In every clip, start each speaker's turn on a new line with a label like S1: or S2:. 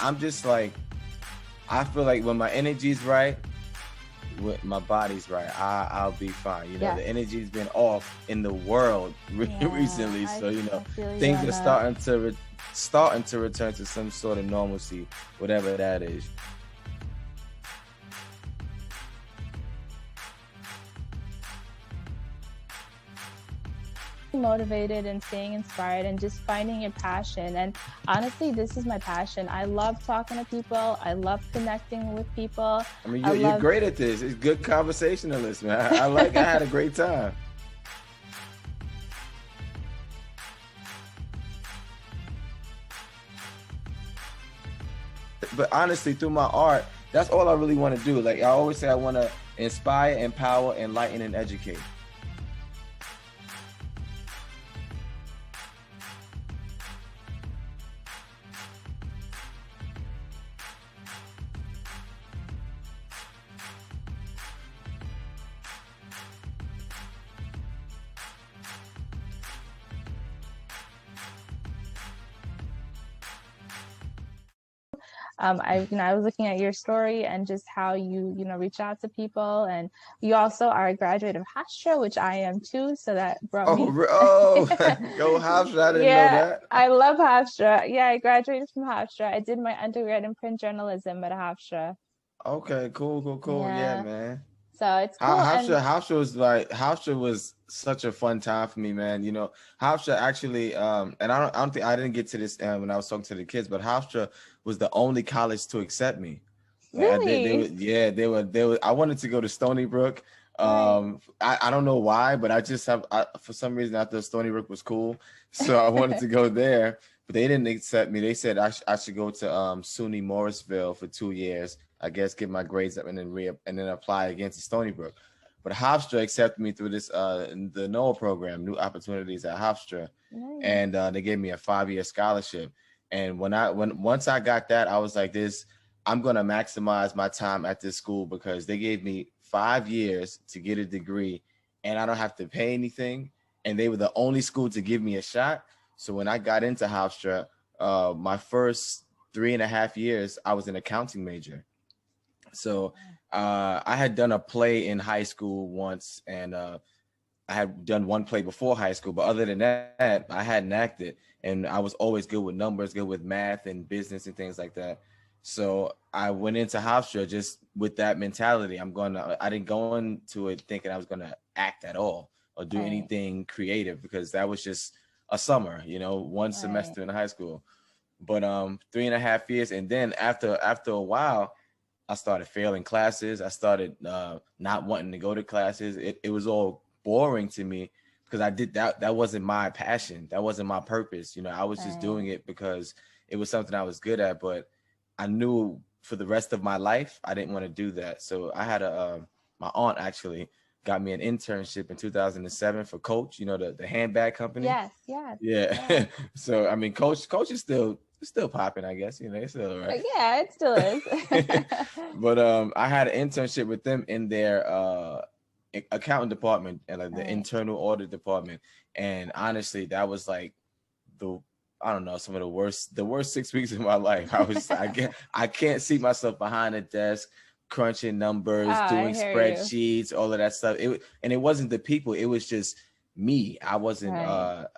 S1: I'm just like, I feel like when my energy's right, when my body's right, I'll be fine. You know,
S2: Yes.
S1: the energy's been off in the world
S2: Yeah,
S1: recently, so you
S2: I
S1: know,
S2: feel you
S1: things
S2: on
S1: are
S2: that.
S1: starting to return to some sort of normalcy, whatever that is.
S2: Motivated and staying inspired and just finding your passion. And honestly, this is my passion. I love talking to people. I love connecting with people.
S1: I mean,
S2: I
S1: you're
S2: love
S1: great at this. It's good conversationalist, man. I had a great time. But honestly, through my art, that's all I really want to do. Like I always say, I want to inspire, empower, enlighten, and educate.
S2: I was looking at your story and just how you reach out to people, and you also are a graduate of hofstra, which I am too. So that brought
S1: Oh,
S2: me.
S1: go Hofstra. I didn't know
S2: Yeah,
S1: that.
S2: I love hofstra. Yeah, I graduated from hofstra. I did my undergrad in print journalism at hofstra.
S1: Okay, cool. Yeah,
S2: Yeah,
S1: man.
S2: so it's cool. And
S1: Hofstra was such a fun time for me, man. You know, Hofstra actually, and I don't think I didn't get to this when I was talking to the kids, but Hofstra was the only college to accept me. Like they were,
S2: really,
S1: yeah, they were. I wanted to go to Stony Brook.
S2: right.
S1: I don't know why, but I just for some reason I thought Stony Brook was cool, so I wanted to go there. But they didn't accept me. They said I should go to SUNY Morrisville for 2 years. I guess get my grades up and then and then apply again to Stony Brook. But Hofstra accepted me through this the NOAA program, New Opportunities at Hofstra,
S2: Nice.
S1: and they gave me a 5-year scholarship. And once I got that, I was like, this I'm gonna maximize my time at this school because they gave me 5 years to get a degree, and I don't have to pay anything. And they were the only school to give me a shot. So when I got into Hofstra, my first 3.5 years, I was an accounting major. So I had done a play in high school once, and I had done one play before high school, but other than that, I hadn't acted. And I was always good with numbers, good with math and business and things like that. So I went into Hofstra just with that mentality. I didn't go into it thinking I was gonna act at all or do
S2: Right,
S1: anything creative because that was just a summer, one
S2: right.
S1: semester in high school. But 3.5 years, and then after a while, I started failing classes. I started not wanting to go to classes. It was all boring to me because I did that. That wasn't my passion. That wasn't my purpose. I was just doing
S2: Right.
S1: it because it was something I was good at. But I knew for the rest of my life, I didn't want to do that. So I had my aunt actually got me an internship in 2007 for Coach. The handbag company.
S2: Yes, yes,
S1: Yeah.
S2: yes.
S1: So I mean, Coach is still popping. I guess it's still all right.
S2: Yeah, it still is.
S1: But I had an internship with them in their accounting department and like the
S2: Right.
S1: internal audit department. And honestly, that was like the I don't know, some of the worst 6 weeks of my life. I can't see myself behind a desk crunching
S2: Oh,
S1: numbers,
S2: I
S1: doing
S2: hear you.
S1: spreadsheets, all of that stuff. It wasn't the people, it was just me.
S2: Right.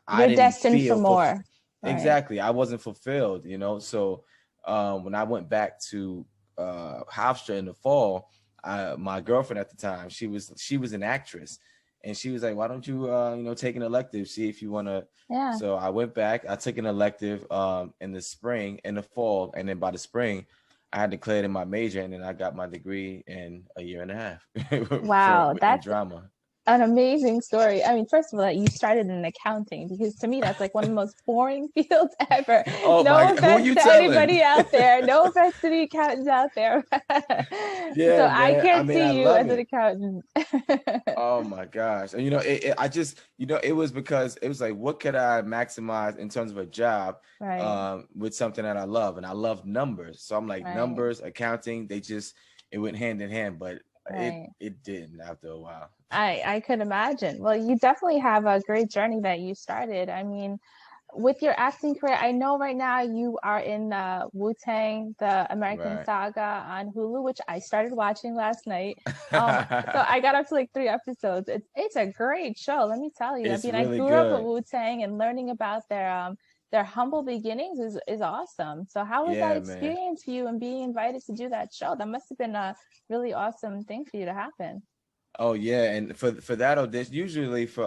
S1: I
S2: You're
S1: didn't
S2: destined for
S1: feel
S2: more. Right.
S1: exactly. I wasn't fulfilled. So when I went back to Hofstra in the fall, my girlfriend at the time, she was an actress, and she was like, "Why don't you take an elective, see if you want to."
S2: Yeah.
S1: So I went back. I took an elective in the spring, in the fall, and then by the spring, I had declared in my major, and then I got my degree in a year and a half
S2: Wow,
S1: in
S2: that's
S1: drama.
S2: an amazing story. I mean, first of all, that you started in accounting, because to me, that's like one of the most boring fields ever.
S1: Oh
S2: No
S1: my! Who are
S2: offense
S1: you
S2: to
S1: telling?
S2: anybody out there. No offense to the accountants out there. So
S1: Yeah,
S2: I
S1: man. I
S2: can't
S1: mean, I
S2: see you
S1: love
S2: as an
S1: it.
S2: accountant.
S1: Oh my gosh. And I just, it was because it was like, what could I maximize in terms of a job
S2: Right,
S1: with something that I love? And I love numbers. So I'm like,
S2: right,
S1: numbers, accounting, it went hand in hand, but it
S2: right.
S1: it didn't after a while.
S2: I could imagine. Well, you definitely have a great journey that you started. I mean, with your acting career, I know right now you are in WuTang, the American
S1: Right.
S2: Saga on Hulu, which I started watching last night. So I got up to like 3 episodes. It's a great show, let me tell you. I
S1: It's
S2: mean, I
S1: really
S2: grew up with
S1: good.
S2: WuTang, and learning about their humble beginnings is awesome. So how was that
S1: Yeah, man.
S2: experience for you and being invited to do that show? That must have been a really awesome thing for you to happen.
S1: Oh yeah, and for that audition, usually for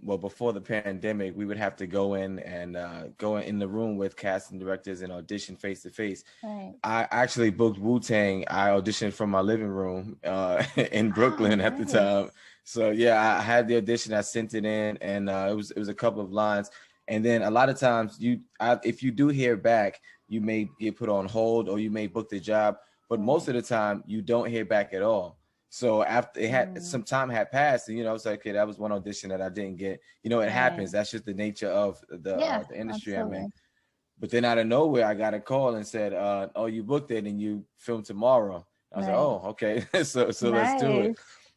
S1: well before the pandemic, we would have to go in and go in the room with casting directors and audition face to face.
S2: Right.
S1: I actually booked Wu-Tang. I auditioned from my living room in
S2: Oh,
S1: Brooklyn at the time.
S2: nice.
S1: So yeah, I had the audition. I sent it in, and it was a couple of lines. And then a lot of times, if you do hear back, you may get put on hold or you may book the job. But most
S2: Right.
S1: of the time, you don't hear back at all. So after it had
S2: Mm,
S1: some time had passed, and it's like, okay, that was one audition that I didn't get. It
S2: right.
S1: happens. That's just the nature of
S2: Yeah,
S1: the industry I'm in.
S2: absolutely.
S1: But then out of nowhere, I got a call and said, "Oh, you booked it and you film tomorrow." I was like,
S2: Right.
S1: "Oh, okay, so let's do it."
S2: Nice.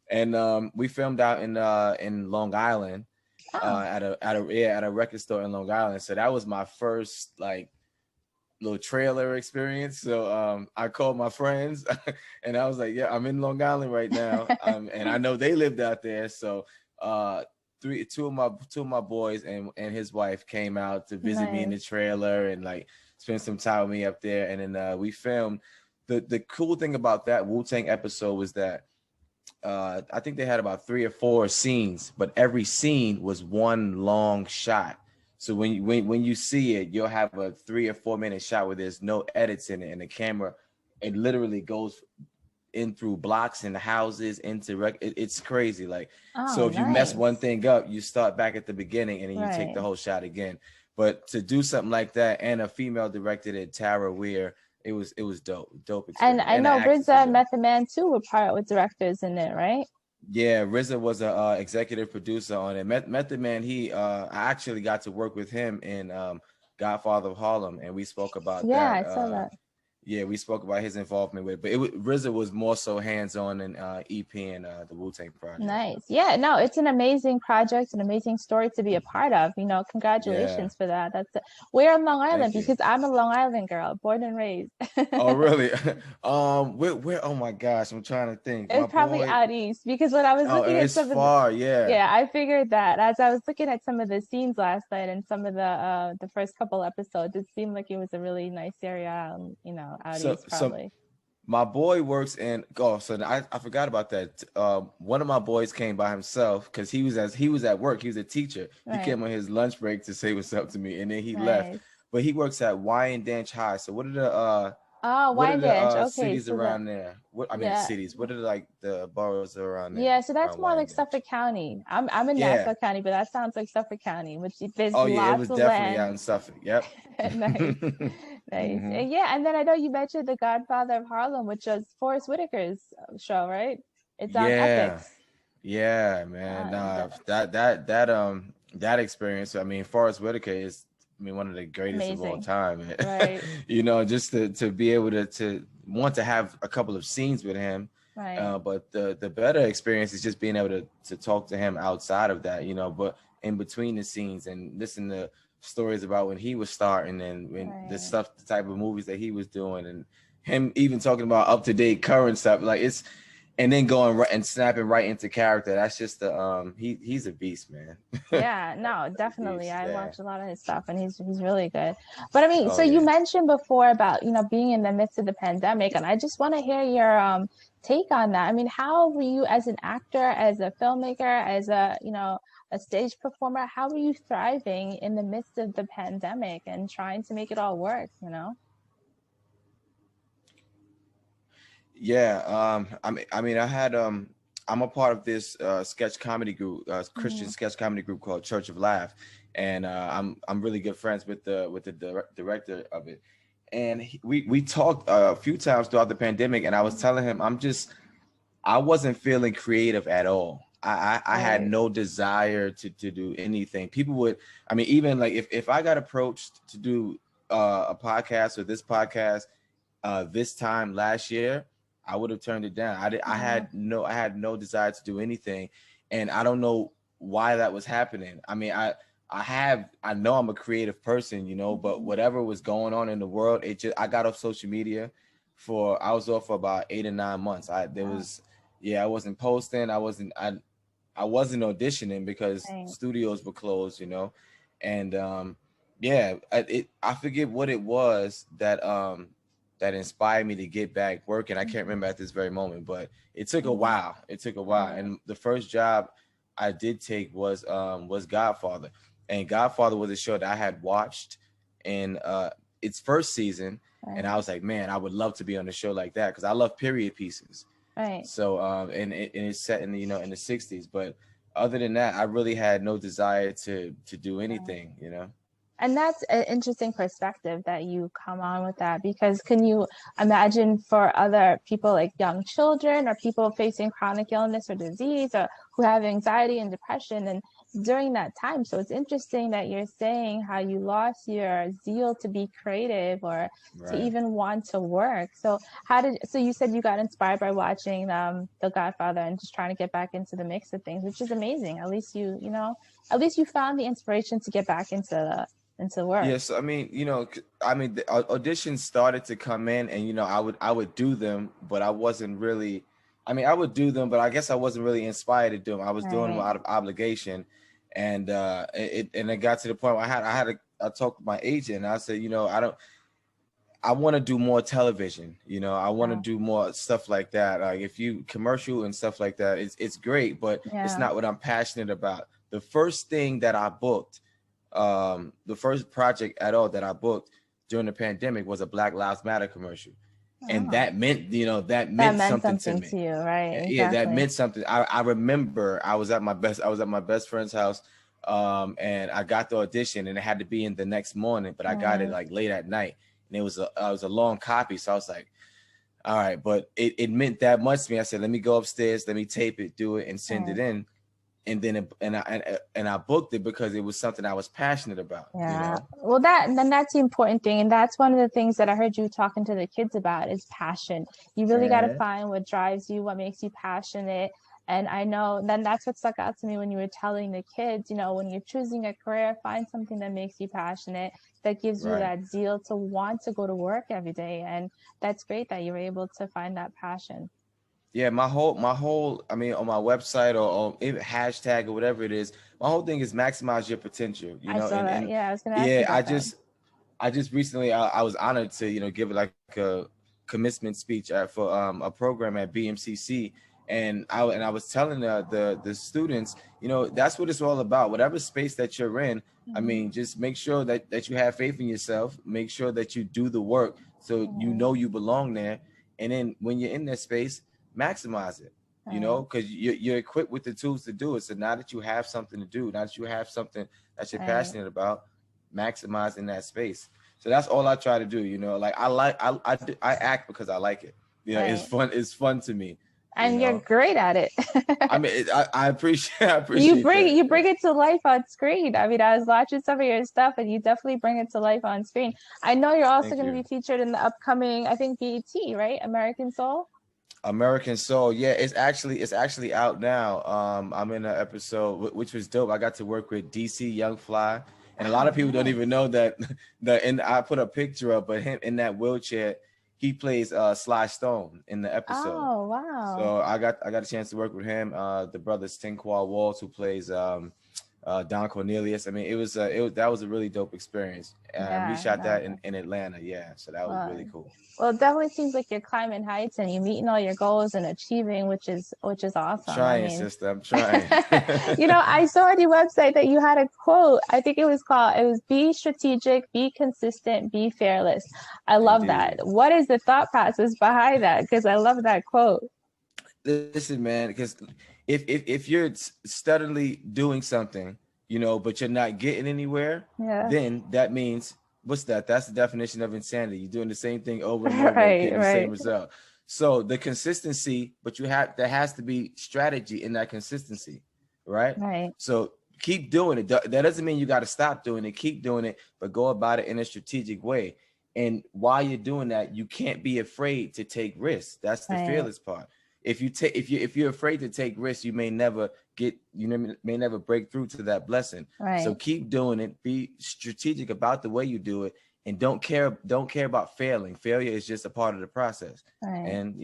S1: And we filmed out in Long Island
S2: Oh,
S1: at a record store in Long Island. So that was my first like little trailer experience. So I called my friends and I was like, "Yeah, I'm in Long Island right now." And I know they lived out there, so uh two of my boys and his wife came out to visit me in the
S2: nice.
S1: trailer and like spend some time with me up there. And then we filmed. The cool thing about that Wu-Tang episode was that I think they had about 3 or 4 scenes, but every scene was one long shot. So when you see it, you'll have a 3 or 4 minute shot where there's no edits in it, and the camera it literally goes in through blocks and houses into it's crazy. Like,
S2: Oh,
S1: so if you mess one
S2: nice.
S1: thing up, you start back at the beginning and then you take the
S2: Right.
S1: whole shot again. But to do something like that, and a female directed it, Tara Weir, it was dope
S2: And
S1: experience,
S2: I
S1: and the
S2: know
S1: actors were
S2: RZA and
S1: dope.
S2: Method Man too were part with directors in it, right?
S1: Yeah, RZA was a executive producer on it. Method Man, I actually got to work with him in Godfather of Harlem, and we spoke about
S2: Yeah,
S1: that.
S2: I saw that.
S1: Yeah, we spoke about his involvement with it, but RZA was more so hands on in EP and the Wu Tang project.
S2: Nice. Yeah, no, it's an amazing project, an amazing story to be a part of.
S1: Yeah,
S2: Congratulations for that. Where in Long Island?
S1: thank you.
S2: Because I'm a Long Island girl, born and raised.
S1: Oh, really? Where? Oh my gosh, I'm trying to think. My
S2: It's probably
S1: boy.
S2: out east because when I was
S1: Oh,
S2: looking at
S1: it's
S2: some of the,
S1: far. Yeah.
S2: yeah, I figured that as I was looking at some of the scenes last night and some of the first couple episodes, it seemed like it was a really nice area, out
S1: So
S2: east
S1: so
S2: probably.
S1: my boy works in so I forgot about that. One of my boys came by himself because he was at work. He was a teacher. He
S2: Right.
S1: came on his lunch break to say what's up to me, and then he left.
S2: Nice.
S1: But he works at Wyandanch High. So
S2: Oh,
S1: what are the
S2: Wyandanch. Okay,
S1: cities
S2: so that,
S1: around there? What I mean
S2: yeah.
S1: cities. What are like the boroughs around there
S2: Yeah, so that's
S1: around
S2: more like
S1: Wyandanch?
S2: Suffolk County. I'm in
S1: Yeah.
S2: Nassau County, but that sounds like Suffolk County, which there's
S1: Oh yeah, it
S2: lots
S1: was
S2: of
S1: definitely
S2: land.
S1: out in Suffolk. Yep.
S2: Nice. Nice.
S1: Hmm.
S2: And yeah, and then I know you mentioned The Godfather of Harlem, which is Forrest Whitaker's show, right? It's on
S1: Yeah.
S2: Epix.
S1: Yeah, man.
S2: The,
S1: That experience. I mean, Forrest Whitaker is, I mean, one of the greatest of all
S2: amazing.
S1: time.
S2: Right.
S1: Just to be able to want to have a couple of scenes with him.
S2: Right.
S1: But the better experience is just being able to talk to him outside of that. But in between the scenes and listen to stories about when he was starting and when
S2: Right.
S1: the type of movies that he was doing, and him even talking about up to date current stuff. Like it's and then going right and snapping right into character. That's just he's a beast, man.
S2: Yeah, no,
S1: That's a
S2: definitely.
S1: beast.
S2: I
S1: Yeah.
S2: watch a lot of his stuff and he's really good. But I mean,
S1: Oh
S2: so you
S1: yeah.
S2: mentioned before about, being in the midst of the pandemic, and I just want to hear your take on that. I mean, how were you as an actor, as a filmmaker, as a stage performer, how were you thriving in the midst of the pandemic and trying to make it all work?
S1: Yeah. I mean, I'm a part of this sketch comedy group, Christian
S2: Hmm.
S1: sketch comedy group called Church of Laugh, and I'm really good friends with the director of it. And we talked a few times throughout the pandemic, and I was telling him I wasn't feeling creative at all. I had
S2: Right.
S1: no desire to do anything. People would, I mean, even like if I got approached to do a podcast or this podcast this time last year, I would have turned it down.
S2: Uh,
S1: I had no desire to do anything, and I don't know why that was happening. I mean, I know I'm a creative person, but
S2: Mhm.
S1: whatever was going on in the world, I got off social media I was off for about 8 or 9 months.
S2: Wow.
S1: I wasn't posting. I wasn't auditioning because
S2: Right.
S1: studios were closed, and yeah, I forget what it was that inspired me to get back working. I can't
S2: Mhm.
S1: remember at this very moment, but it took a
S2: Mhm.
S1: while. It took a while,
S2: Right.
S1: and the first job I did take was Godfather, and Godfather was a show that I had watched in its first season, and I
S2: Right.
S1: was like, man, I would love to be on a show like that because I love period pieces.
S2: Right.
S1: So and it's set in in the '60s, but other than that, I really had no desire to do
S2: Right.
S1: anything.
S2: And that's an interesting perspective that you come on with that, because can you imagine for other people, like young children or people facing chronic illness or disease, or who have anxiety and depression and during that time? So it's interesting that you're saying how you lost your zeal to be creative or to
S1: Right.
S2: even want to work. So so you said you got inspired by watching The Godfather and just trying to get back into the mix of things, which is amazing. At least at least you found the inspiration to get back into work.
S1: Yes, I mean, the auditions started to come in, and I would do them, but I wasn't really. I mean, I would do them, but I guess I wasn't really inspired to do them. I was doing them
S2: Right.
S1: out of obligation, and it got to the point where I talked with my agent, and I said, I want to do more television. I want to
S2: Wow.
S1: do more stuff like that. Like if you commercial and stuff like that, it's great, but it's
S2: Yeah.
S1: not what I'm passionate about. The first thing that I booked, the first project at all that I booked during the pandemic was a Black Lives Matter commercial, and
S2: Oh,
S1: that
S2: that
S1: meant
S2: meant
S1: something to
S2: something
S1: me.
S2: to you, right?
S1: Yeah, that
S2: Exactly.
S1: meant something. I remember I was at my best friend's house, and I got the audition, and it had to be in the next morning, but I got it
S2: Right.
S1: like late at night, and it was a long copy, so I was like, all right, but it meant that much to me. I said, let me go upstairs, let me tape it, do it, and send it
S2: Right.
S1: in, and then I booked it because it was something I was passionate about,
S2: Yeah. Well, that's the important thing. And that's one of the things that I heard you talking to the kids about is passion. You really got to
S1: Uh-huh.
S2: find what drives you, what makes you passionate. And I know then that's what stuck out to me when you were telling the kids, when you're choosing a career, find something that makes you passionate, that gives you
S1: Right.
S2: that zeal to want to go to work every day. And that's great that you were able to find that passion.
S1: Yeah, my whole I mean on my website or even hashtag or whatever it is, my whole thing is maximize your potential,
S2: I saw that.
S1: and
S2: Yeah, I was going to ask you
S1: yeah,
S2: about that.
S1: I just recently I was honored to give it like a commencement speech for a program at BMCC, and I was telling the students, that's what it's all about. Whatever space that you're in, I
S2: Mhm.
S1: mean, just make sure that you have faith in yourself. Make sure that you do the work so
S2: Right.
S1: you belong there, and then when you're in that space, maximize it.
S2: Right.
S1: Because you're equipped with the tools to do it. So now that you have something to do, now that you have something that you're
S2: Right.
S1: passionate about, maximizing that space. So that's all I try to do. Like I act because I like it. It's
S2: Right.
S1: fun. It's fun to me. You
S2: And you're
S1: know.
S2: great at it.
S1: I mean, I appreciate I
S2: You
S1: appreciate
S2: bring
S1: that.
S2: you bring it to life on screen. I mean, I was watching some of your stuff, and you definitely bring it to life on screen. I know you're also
S1: Thank
S2: going to
S1: you.
S2: be featured in the upcoming, I think, BET, right? American Soul.
S1: American Soul, yeah, it's actually out now. I'm in an episode which was dope. I got to work with DC Young Fly, and a lot
S2: Oh,
S1: of people don't even
S2: nice.
S1: know that and I put a picture up, but him in that wheelchair, he plays Sly Stone in the episode.
S2: Oh, wow.
S1: So I got a chance to work with him. The brother Stinkwall Walls, who plays Don Cornelius. I mean, that was a really dope experience. We
S2: Yeah,
S1: shot
S2: no,
S1: that in Atlanta, yeah. So that was
S2: well,
S1: really cool.
S2: well, it definitely seems like you're climbing heights and you're meeting all your goals and achieving, which is awesome. I
S1: Trying,
S2: mean,
S1: sister. I'm trying.
S2: I saw on your website that you had a quote. I think it was be strategic, be consistent, be fearless. I love that.
S1: Indeed.
S2: What is the thought process behind that? Because I love that quote.
S1: Listen, man, because if you're steadily doing something, but you're not getting anywhere,
S2: Yeah.
S1: then that means what's that? That's the definition of insanity. You're doing the same thing over and over,
S2: Right,
S1: getting the same
S2: right,
S1: result. So the consistency, but there has to be strategy in that consistency, right?
S2: right,
S1: So keep doing it. That doesn't mean you got to stop doing it. Keep doing it, but go about it in a strategic way. And while you're doing that, you can't be afraid to take risks. That's the
S2: right.
S1: fearless part. If you're afraid to take risks, you may never may never break through to that blessing.
S2: Right.
S1: So keep doing it. Be strategic about the way you do it, and don't care about failing. Failure is just a part of the process.
S2: Right.
S1: And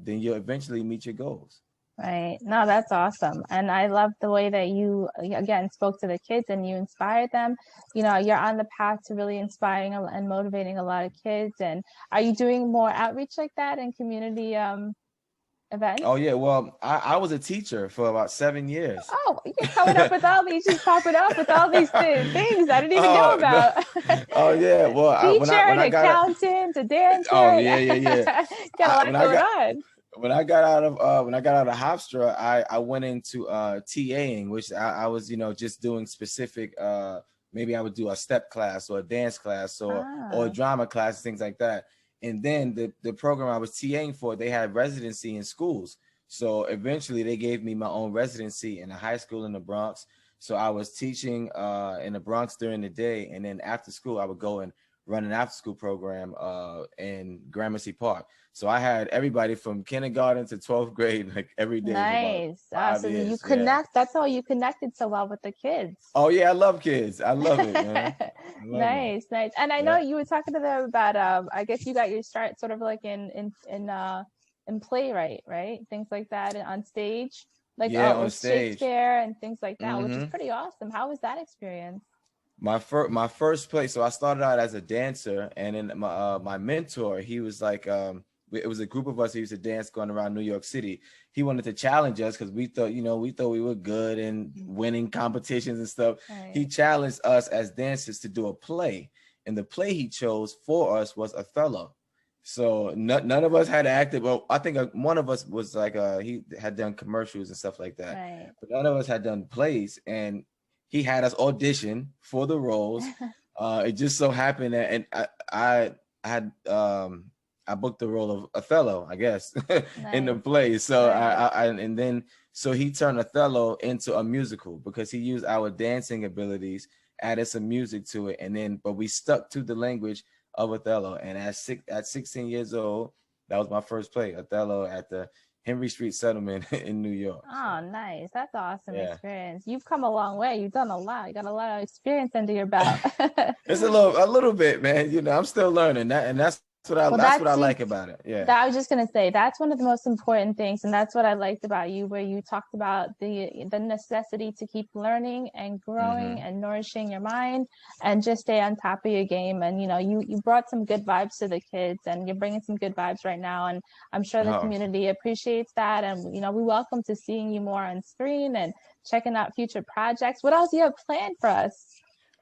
S1: then you'll eventually meet your goals.
S2: Right. No, that's awesome. And I love the way that you, again, spoke to the kids and you inspired them. You're on the path to really inspiring and motivating a lot of kids. And are you doing more outreach like that in community events?
S1: Oh yeah, well, I was a teacher for about 7 years.
S2: Oh, you're coming up with all these, just popping up with all these things I didn't even know
S1: No.
S2: about.
S1: Oh yeah, well,
S2: Teacher,
S1: when I
S2: an
S1: got
S2: accountant, a dancer.
S1: oh yeah.
S2: Got a lot going on.
S1: When I got out of hofstra, I went into TAing, which I was just doing specific. Maybe I would do a step class or a dance class or a drama class, things like that. And then the program I was TAing for, they had residency in schools. So eventually they gave me my own residency in a high school in the Bronx. So I was teaching in the Bronx during the day, and then after school I would go and run an after school program in Gramercy Park. So I had everybody from kindergarten to 12th grade, like every day.
S2: Nice.
S1: For about 5
S2: So
S1: years.
S2: you connect. Yeah. That's how you connected so well with the kids.
S1: Oh yeah, I love kids. I love it, man.
S2: Nice. And I know you were talking to them about I guess you got your start sort of like in playwright, right? Things like that on stage. Like
S1: on stage.
S2: Shakespeare and things like that, which is pretty awesome. How was that experience?
S1: My first play. So I started out as a dancer, and then my mentor, he was like, it was a group of us who used to dance going around New York City. He wanted to challenge us because we thought we were good and winning competitions and stuff. Right. He challenged us as dancers to do a play, and the play he chose for us was Othello. So none of us had acted. Well, I think one of us was like he had done commercials and stuff like that, right. But none of us had done plays, and he had us audition for the roles. It just so happened that, and I had I booked the role of Othello, I guess, nice. In the play. So right. So he turned Othello into a musical because he used our dancing abilities, added some music to it, but we stuck to the language of Othello. And at 16 years old, that was my first play, Othello, at the Henry Street Settlement in New York.
S2: Oh, nice. That's awesome experience. You've come a long way. You've done a lot. You got a lot of experience under your belt.
S1: It's a little bit, man. I'm still learning that, and that's what I like about it. Yeah.
S2: I was just gonna say that's one of the most important things, and that's what I liked about you, where you talked about the necessity to keep learning and growing and nourishing your mind, and just stay on top of your game. And you brought some good vibes to the kids, and you're bringing some good vibes right now. And I'm sure the community appreciates that. And we welcome to seeing you more on screen and checking out future projects. What else do you have planned for us?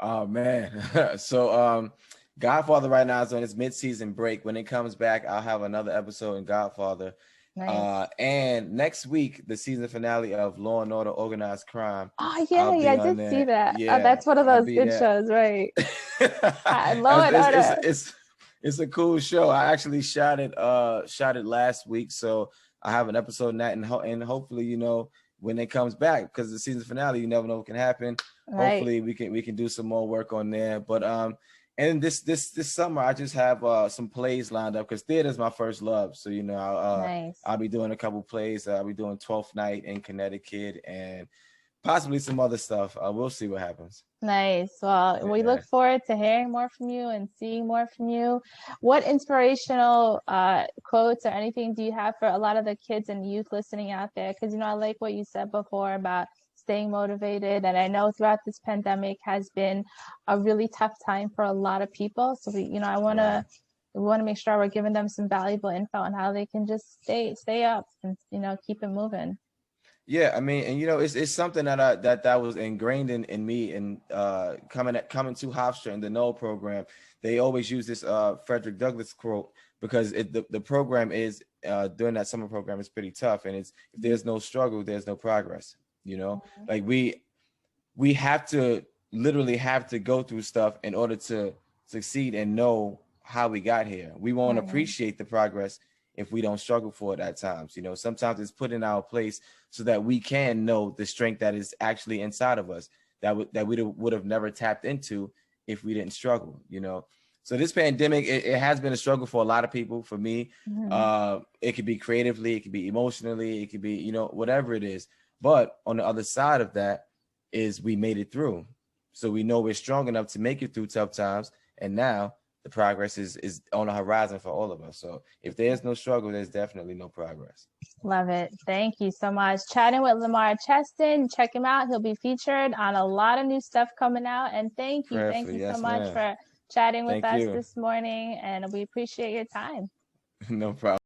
S1: Oh man, so Godfather right now is on its mid-season break. When it comes back, I'll have another episode in Godfather. Nice. And next week, the season finale of Law and Order: Organized Crime.
S2: Oh yeah, I did see that. Yeah, that's one of those good shows, right? Law and Order.
S1: It's a cool show. I actually shot it last week, so I have an episode in that, and hopefully, when it comes back, because the season finale, you never know what can happen. Right. Hopefully, we can do some more work on there, but And this summer, I just have some plays lined up because theater is my first love. So, I'll be doing a couple plays. I'll be doing 12th Night in Connecticut and possibly some other stuff. We'll see what happens.
S2: Nice. Well, we look forward to hearing more from you and seeing more from you. What inspirational quotes or anything do you have for a lot of the kids and youth listening out there? Because, I like what you said before about staying motivated. And I know throughout this pandemic has been a really tough time for a lot of people. So we want to make sure we're giving them some valuable info on how they can just stay up and, keep it moving.
S1: Yeah. I mean, and it's something that was ingrained in me, and coming to Hofstra and the NOL program. They always use this Frederick Douglass quote because the program is during that summer program is pretty tough, and it's if there's no struggle, there's no progress. Like we have to go through stuff in order to succeed and know how we got here. We won't appreciate the progress if we don't struggle for it at times. Sometimes it's put in our place so that we can know the strength that is actually inside of us that we would have never tapped into if we didn't struggle. So this pandemic, it has been a struggle for a lot of people. For me, it could be creatively, it could be emotionally, it could be, whatever it is. But on the other side of that is we made it through. So we know we're strong enough to make it through tough times. And now the progress is on the horizon for all of us. So if there's no struggle, there's definitely no progress.
S2: Love it. Thank you so much. Chatting with Lamar Cheston. Check him out. He'll be featured on a lot of new stuff coming out. And thank you. Thank
S1: Perfect.
S2: you so
S1: Yes,
S2: much
S1: ma'am.
S2: for chatting with
S1: Thank
S2: us
S1: you.
S2: this morning. And we appreciate your time.
S1: No problem.